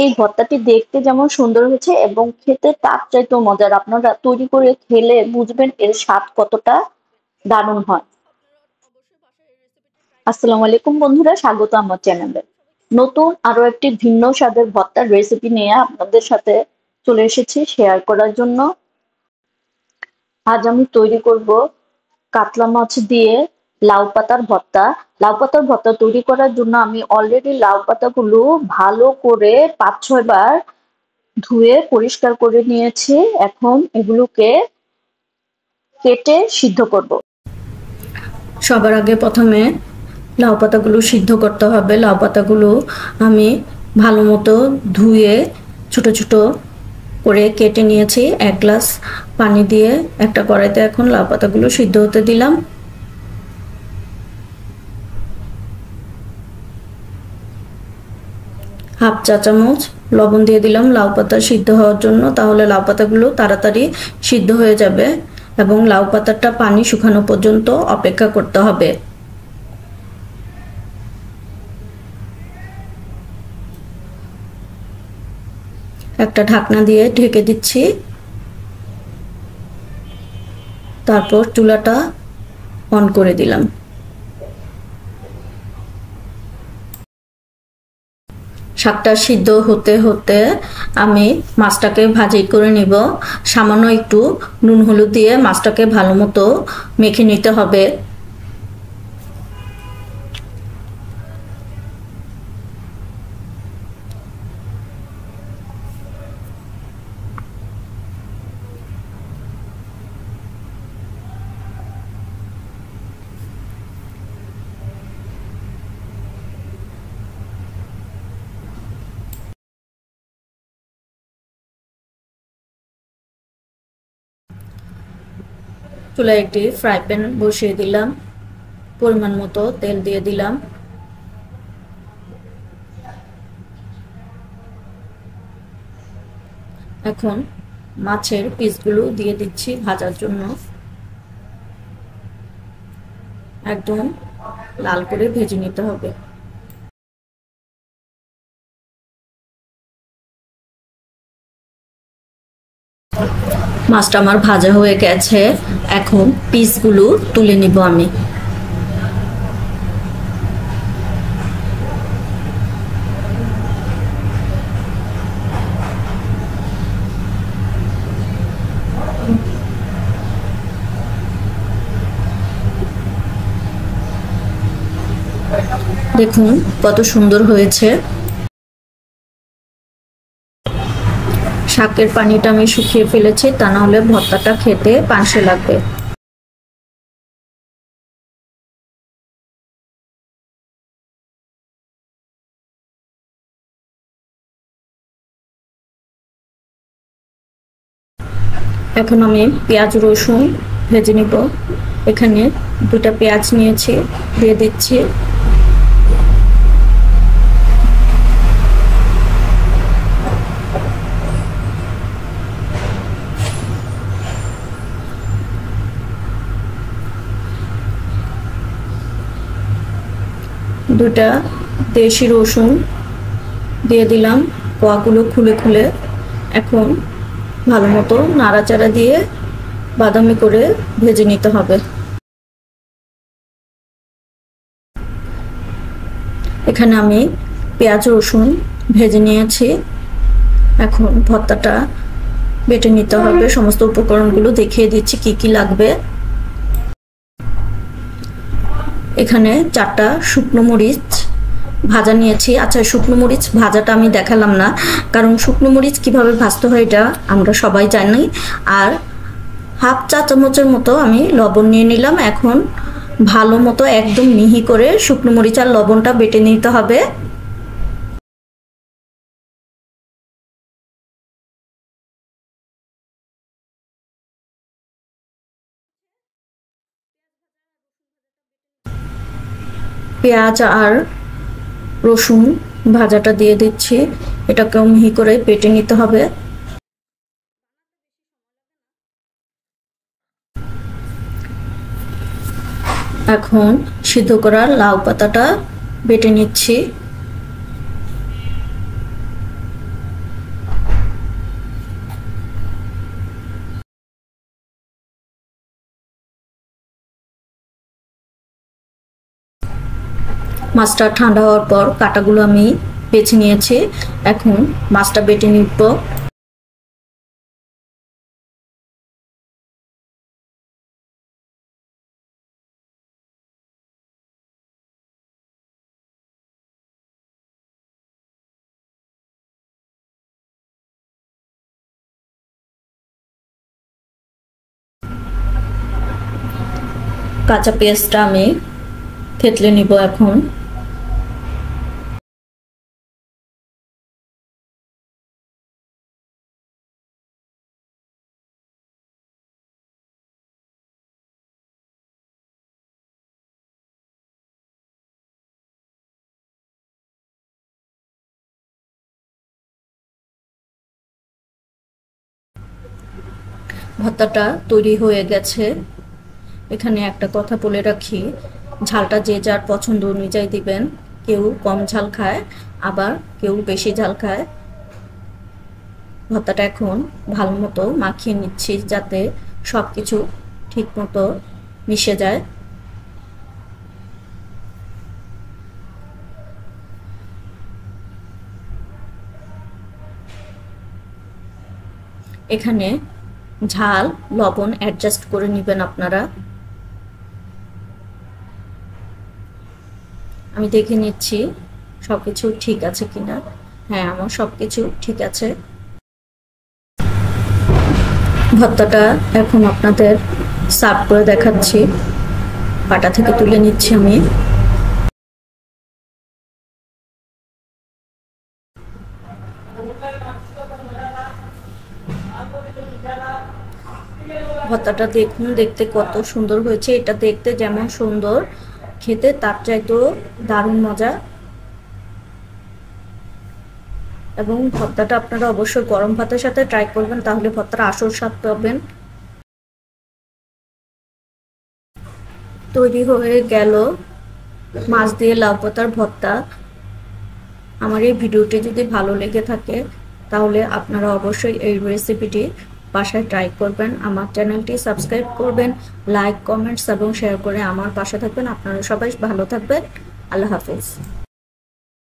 এই ভর্তাটি দেখতে যেমন সুন্দর হয়েছে এবং খেতে তার চাইতেও মজার। আপনারা তৈরি করে খেলে বুঝবেন এর স্বাদ কতটা দারুণ হয়। আসসালামু আলাইকুম বন্ধুরা, স্বাগত আমার চ্যানেলে। নতুন আরো একটি ভিন্ন স্বাদের ভর্তার রেসিপি নিয়ে আপনাদের সাথে চলে এসেছি শেয়ার করার জন্য। আজ আমি তৈরি করব কাতলা মাছ দিয়ে লাউ পাতার ভর্তা। লাউ পাতার ভর্তা তৈরি করার জন্য আমি অলরেডি লাউ পাতাগুলো ভালো করে 5-6 বার ধুয়ে পরিষ্কার করে নিয়েছি। এখন এগুলোকে কেটে সিদ্ধ করব। সবার আগে প্রথমে লাউ পাতাগুলো সিদ্ধ করতে হবে। লাউ পাতাগুলো আমি ভালো মতো ধুয়ে ছোট ছোট করে কেটে নিয়েছি। 1 গ্লাস পানি দিয়ে একটা কড়াইতে এখন লাউ পাতাগুলো সিদ্ধ হতে দিলাম। হাফ চা চামচ লবণ দিয়ে দিলাম লাউ পাতা সিদ্ধ হওয়ার জন্য, তাহলে লাউ পাতাগুলো তাড়াতাড়ি সিদ্ধ হয়ে যাবে এবং লাউ পাতাটা পানি শুকানো পর্যন্ত অপেক্ষা করতে হবে। একটা ঢাকনা দিয়ে ঢেকে দিচ্ছি। তারপর চুলাটা অন করে দিলাম। শাকটা সিদ্ধ হতে হতে আমি মাছটাকে ভাজি করে নিব। সামান্য একটু নুন হলুদ দিয়ে মাছটাকে ভালো মতো মেখে নিতে হবে। চুলায় একটি ফ্রাই প্যান বসিয়ে দিলাম। পরিমাণ মতো তেল দিয়ে দিলাম। এখন মাছের পিসগুলো দিয়ে দিচ্ছি ভাজার জন্য। একদম লাল করে ভেজে নিতে হবে। মাছটা আমার ভাজা হয়ে গেছে। এখন পিসগুলো তুলে নিব আমি। দেখুন কত সুন্দর হয়েছে। শাকের পানিটা আমি শুকিয়ে ফেলেছি, তা না হলে ভর্তাটা খেতে পানসে লাগবে। এখন আমি পেঁয়াজ রসুন ভেজে নিব। এখানে 2টা পেঁয়াজ নিয়েছি, দিয়ে দিচ্ছি। দুটা দেশি রসুন দিয়ে দিলাম, কোয়াগুলো খুলে খুলে। এখন ভালো মতো নাড়াচাড়া দিয়ে বাদামি করে ভেজে নিতে হবে। এখানে আমি পেঁয়াজ রসুন ভেজে নিয়েছি। এখন ভর্তাটা বেটে নিতে হবে। সমস্ত উপকরণগুলো দেখিয়ে দিচ্ছি কি কি লাগবে। এখানে 4টা শুকনো মরিচ ভাজা নিয়েছি। আচ্ছা, শুকনো মরিচ ভাজাটা আমি দেখালাম না, কারণ শুকনো মরিচ কিভাবে ভাজতে হয় এটা আমরা সবাই জানি। আর হাফ চা চামচের মতো আমি লবণ নিয়ে নিলাম। এখন ভালো মতো একদম মিহি করে শুকনো মরিচ আর লবণটা বেটে নিতে হবে। পেঁয়াজ আর রসুন ভাজাটা দিয়ে দিচ্ছি। এটাকেও মিহি করে বেটে নিতে হবে। এখন সিদ্ধ করা লাউ পাতাটা বেটে নিচ্ছি। মাছটা ঠান্ডা হওয়ার পর কাঁটাগুলো আমি বেছে নিয়েছি। এখন মাছটা বেটে নিব। কাঁচা পেঁয়াজটা আমি থেতলে নিব এখন। ভর্তাটা তৈরি হয়ে গেছে। এখানে একটা কথা বলে রাখি, ঝালটা যে যার পছন্দ অনুযায়ী দিবেন। কেউ কম ঝাল খায়, আবার কেউ বেশি ঝাল খায়। ভর্তাটা এখন ভালো মতো মাখিয়ে নিচ্ছি যাতে সব কিছু ঠিক মতো মিশে যায়। এখানে ঝাল লবণ অ্যাডজাস্ট করে নেবেন আপনারা। আমি দেখে নিচ্ছি সবকিছু ঠিক আছে কিনা। হ্যাঁ, আমার সবকিছু ঠিক আছে। ভর্তাটা এখন আপনাদের সার্ভ করে দেখাচ্ছি। পাটা থেকে তুলে নিচ্ছি আমি। ভর্তাটা দেখুন, দেখতে কত সুন্দর হয়েছে। এটা দেখতে যেমন সুন্দর, খেতে তার চাইতেও দারুণ মজা। এবং ভর্তাটা আপনারা অবশ্যই গরম ভাতের সাথে ট্রাই করবেন, তাহলে ভর্তাটা আসল স্বাদ পাবেন। তৈরি হয়ে গেল মাছ দিয়ে লাউ পাতার ভর্তা। আমার এই ভিডিওটি যদি ভালো লেগে থাকে তাহলে আপনারা অবশ্যই এই রেসিপিটি বাসায় ট্রাই করবেন। আমার চ্যানেলটি সাবস্ক্রাইব করবেন, লাইক, কমেন্টস এবং শেয়ার করে আমার পাশে থাকবেন। আপনারা সবাই ভালো থাকবেন। আল্লাহ হাফেজ।